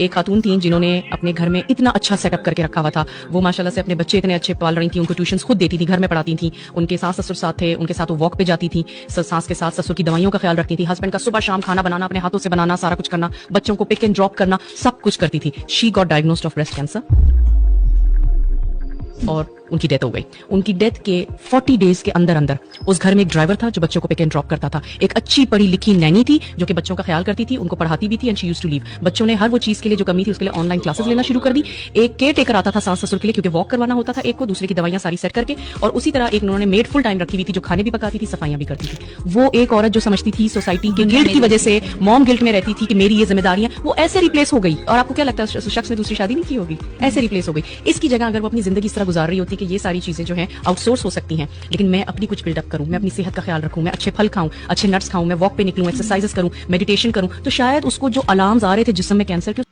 एक खातून थी जिन्होंने अपने घर में इतना अच्छा सेटअप करके रखा हुआ था। वो माशाल्लाह से अपने बच्चे इतने अच्छे पाल रही थी, उनको ट्यूशंस खुद देती थी, घर में पढ़ाती थी। उनके सास ससुर साथ थे, उनके साथ वो वॉक पे जाती थी, सास के साथ ससुर की दवाइयों का ख्याल रखती थी, हस्बैंड का सुबह शाम खाना बनाना अपने हाथों से बनाना, सारा कुछ करना, बच्चों को पिक एंड ड्रॉप करना, सब कुछ करती थी। She got diagnosed of breast cancer और उनकी डेथ हो गई। उनकी डेथ के 40 डेज के अंदर अंदर उस घर में एक ड्राइवर था जो बच्चों को पिक एंड ड्रॉप करता था। एक अच्छी पढ़ी लिखी नैनी थी जो कि बच्चों का ख्याल करती थी, उनको पढ़ाती भी थी, and she used to leave. बच्चों ने हर वो चीज के लिए जो कमी थी उसके लिए ऑनलाइन क्लासेस लेना शुरू कर दी। एक केयर टेकर आता था सास ससुर के लिए, क्योंकि वॉक करवाना होता था एक को, दूसरे की दवाइयां सारी सेट करके, और उसी तरह एक उन्होंने मेड फुल टाइम रखी हुई थी जो खाने भी पकाती थी, सफाइयां भी करती थी। वो एक औरत जो समझती थी सोसाइटी के गिल्ट की वजह से, मॉम गिल्ट में रहती थी कि मेरी ये जिम्मेदारियां, वो ऐसे रिप्लेस हो गई। और आपको क्या लगता है उस शख्स ने दूसरी शादी नहीं की होगी? ऐसे रिप्लेस हो गई। इसकी जगह अगर वो अपनी जिंदगी इस तरह गुजार रही होती कि ये सारी चीजें जो है आउटसोर्स हो सकती हैं, लेकिन मैं अपनी कुछ बिल्डअप करूं, मैं अपनी सेहत का ख्याल रखूं, मैं अच्छे फल खाऊं, अच्छे नट्स खाऊं, मैं वॉक पे निकलूं, एक्सरसाइजेस करूं, मेडिटेशन करूं, तो शायद उसको जो अलार्म्स आ रहे थे जिस्म में कैंसर के